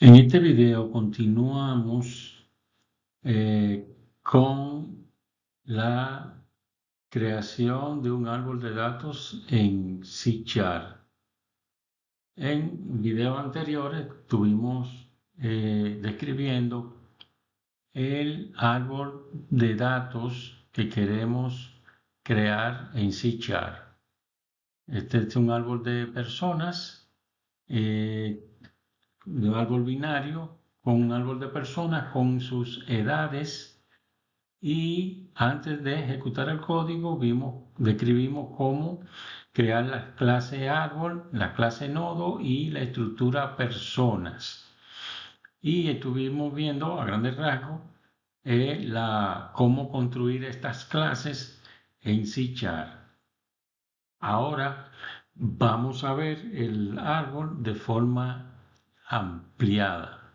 En este video continuamos con la creación de un árbol de datos en C#. En videos anteriores estuvimos describiendo el árbol de datos que queremos crear en C#. Este es un árbol de personas, de un árbol binario con un árbol de personas con sus edades, y antes de ejecutar el código describimos cómo crear la clase árbol, la clase nodo y la estructura personas. Y estuvimos viendo a grandes rasgos cómo construir estas clases en C#. Ahora vamos a ver el árbol de forma ampliada.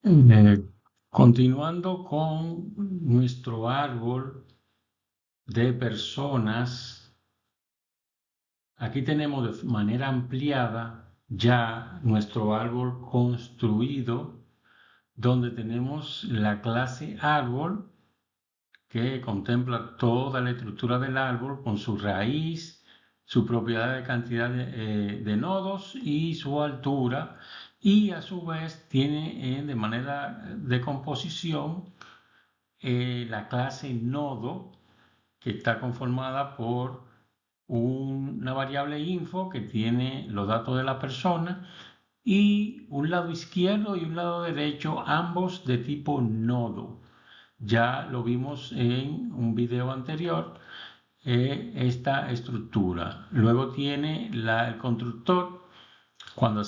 Eh, Continuando con nuestro árbol de personas, aquí tenemos de manera ampliada ya nuestro árbol construido, donde tenemos la clase árbol que contempla toda la estructura del árbol con su raíz, su propiedad de cantidad de nodos y su altura, y a su vez tiene de manera de composición la clase nodo, que está conformada por una variable info que tiene los datos de la persona y un lado izquierdo y un lado derecho, ambos de tipo nodo. Ya lo vimos en un video anterior, esta estructura. Luego tiene el constructor. Cuando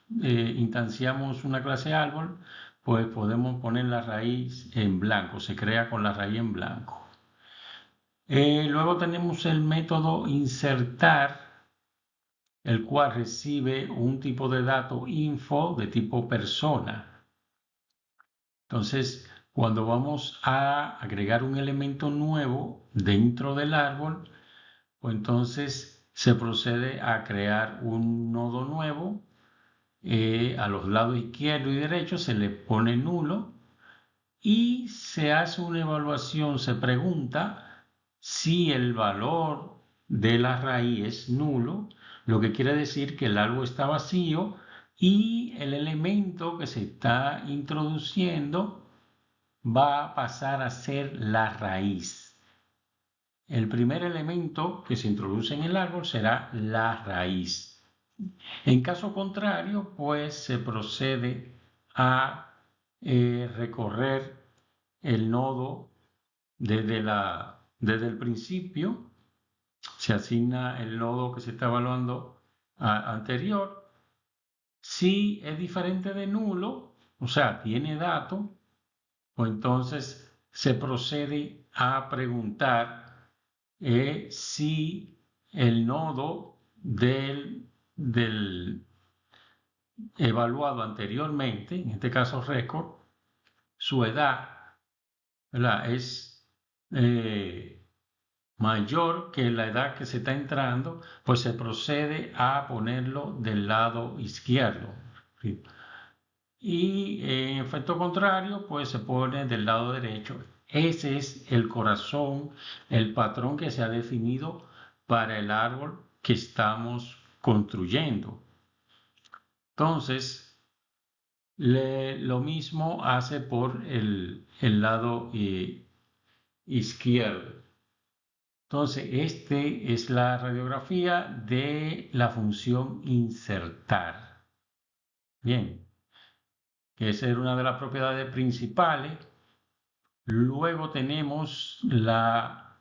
instanciamos una clase árbol, pues podemos poner la raíz en blanco, se crea con la raíz en blanco. Luego tenemos el método insertar, el cual recibe un tipo de dato info de tipo persona. Entonces, cuando vamos a agregar un elemento nuevo dentro del árbol, pues entonces se procede a crear un nodo nuevo. A los lados izquierdo y derecho se le pone nulo y se hace una evaluación, se pregunta si el valor de la raíz es nulo, lo que quiere decir que el árbol está vacío y el elemento que se está introduciendo va a pasar a ser la raíz. El primer elemento que se introduce en el árbol será la raíz. En caso contrario, pues se procede a recorrer el nodo desde el principio. Se asigna el nodo que se está evaluando anterior. Si es diferente de nulo, o sea, tiene dato, pues entonces se procede a preguntar si el nodo del evaluado anteriormente, en este caso récord, su edad, ¿verdad?, es mayor que la edad que se está entrando, pues se procede a ponerlo del lado izquierdo. ¿Sí? Y en efecto contrario, pues se pone del lado derecho. Ese es el corazón, el patrón que se ha definido para el árbol que estamos construyendo. Entonces, lo mismo hace por el lado izquierdo. Entonces, este es la radiografía de la función insertar. Bien, que esa es una de las propiedades principales. Luego tenemos la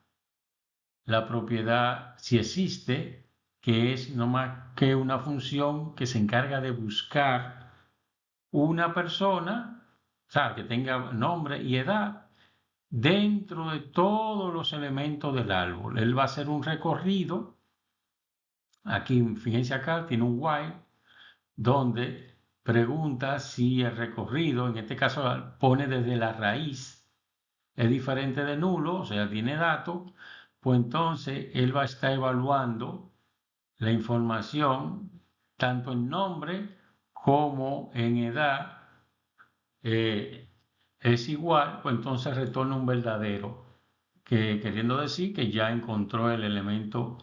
propiedad, si existe, que es no más que una función que se encarga de buscar una persona, o sea, que tenga nombre y edad, dentro de todos los elementos del árbol. Él va a hacer un recorrido. Aquí, fíjense acá, tiene un while, donde pregunta si el recorrido, en este caso pone desde la raíz, es diferente de nulo, o sea, tiene datos, pues entonces él va a estar evaluando la información tanto en nombre como en edad es igual, pues entonces retorna un verdadero, que, queriendo decir que ya encontró el elemento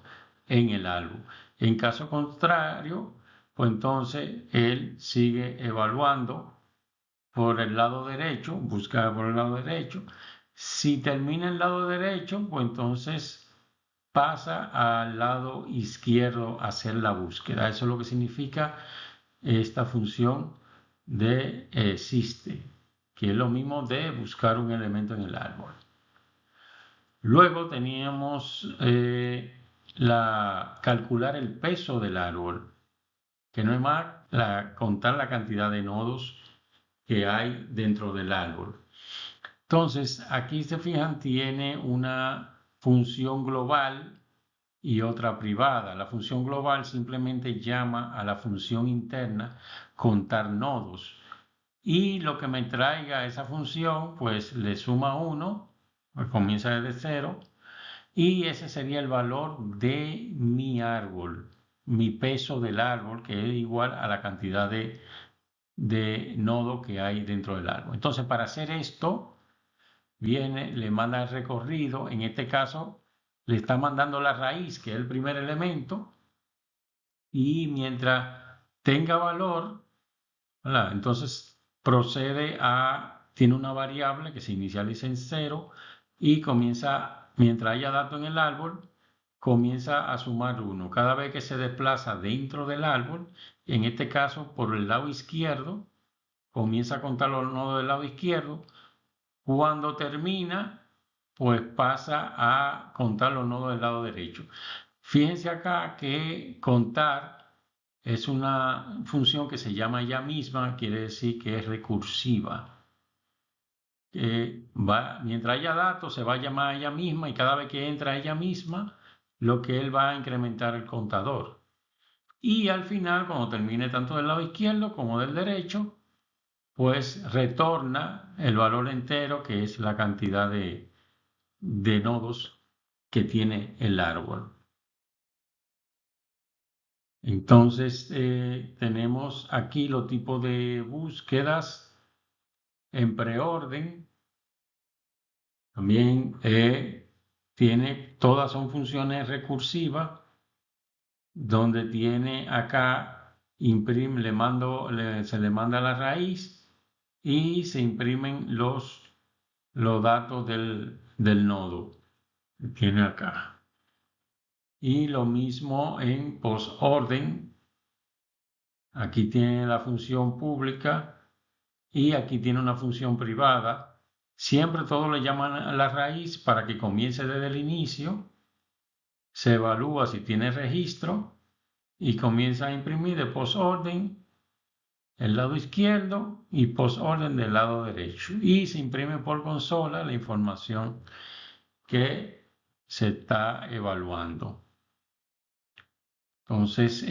en el árbol. En caso contrario, pues entonces él sigue evaluando por el lado derecho, busca por el lado derecho. Si termina el lado derecho, pues entonces pasa al lado izquierdo a hacer la búsqueda. Eso es lo que significa esta función de existe, que es lo mismo de buscar un elemento en el árbol. Luego teníamos calcular el peso del árbol, que no es más contar la cantidad de nodos que hay dentro del árbol. Entonces, aquí se fijan, tiene una función global y otra privada. La función global simplemente llama a la función interna contar nodos. Y lo que me traiga esa función, pues le suma 1, pues comienza desde 0, y ese sería el valor de mi árbol, mi peso del árbol, que es igual a la cantidad de nodo que hay dentro del árbol. Entonces, para hacer esto, viene, le manda el recorrido, en este caso le está mandando la raíz, que es el primer elemento, y mientras tenga valor, ¿verdad? Entonces procede tiene una variable que se inicializa en 0 y comienza, mientras haya datos en el árbol, comienza a sumar 1. Cada vez que se desplaza dentro del árbol, en este caso por el lado izquierdo, comienza a contar los nodos del lado izquierdo. Cuando termina, pues pasa a contar los nodos del lado derecho. Fíjense acá que contar es una función que se llama ella misma, quiere decir que es recursiva. Mientras haya datos, se va a llamar a ella misma y cada vez que entra ella misma, lo que él va a incrementar el contador. Y al final, cuando termine tanto del lado izquierdo como del derecho, pues retorna el valor entero, que es la cantidad de nodos que tiene el árbol. Entonces, tenemos aquí los tipos de búsquedas en preorden. También todas son funciones recursivas, donde tiene acá, imprime, se le manda la raíz y se imprimen los datos del nodo que tiene acá. Y lo mismo en postorden. Aquí tiene la función pública y aquí tiene una función privada. Siempre todo le llaman a la raíz para que comience desde el inicio. Se evalúa si tiene registro y comienza a imprimir de postorden el lado izquierdo y postorden del lado derecho. Y se imprime por consola la información que se está evaluando. Entonces,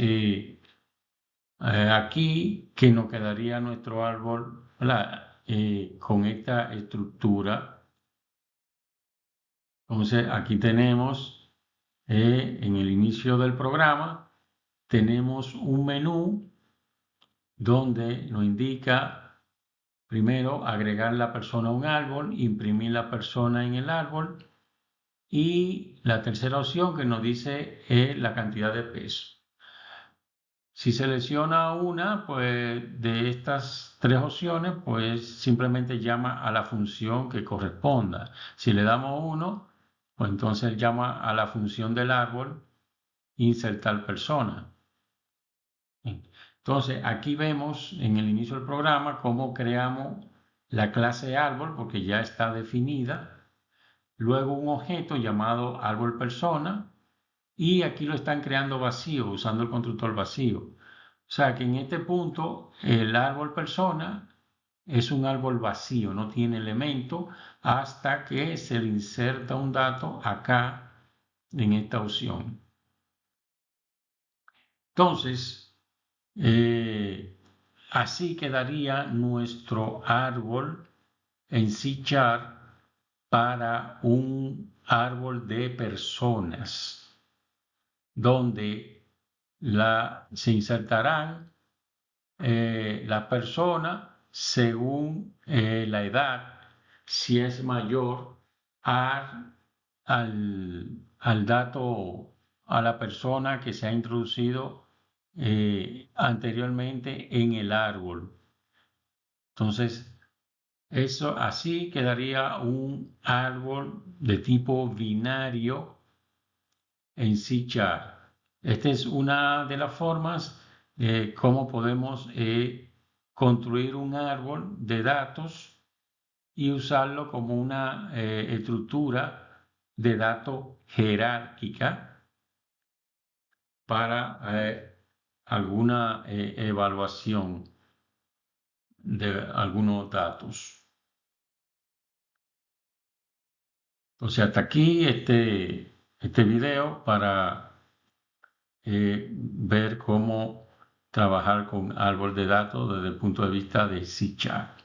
aquí que nos quedaría nuestro árbol con esta estructura. Entonces aquí tenemos en el inicio del programa, tenemos un menú donde nos indica primero agregar la persona a un árbol, imprimir la persona en el árbol y la tercera opción que nos dice es la cantidad de peso. Si selecciona una, pues de estas tres opciones, pues simplemente llama a la función que corresponda. Si le damos 1, pues entonces llama a la función del árbol insertar persona. Entonces aquí vemos en el inicio del programa cómo creamos la clase árbol, porque ya está definida. Luego un objeto llamado árbol persona, y aquí lo están creando vacío, usando el constructor vacío. O sea que en este punto el árbol persona es un árbol vacío, no tiene elemento hasta que se le inserta un dato acá en esta opción. Entonces, así quedaría nuestro árbol en C# para un árbol de personas, donde se insertarán las personas según la edad, si es mayor al dato, a la persona que se ha introducido anteriormente en el árbol. Entonces, eso así quedaría un árbol de tipo binario en C-Chart. Esta es una de las formas de cómo podemos construir un árbol de datos y usarlo como una estructura de datos jerárquica para alguna evaluación de algunos datos. Entonces, hasta aquí este video para ver cómo trabajar con árbol de datos desde el punto de vista de C-Chart.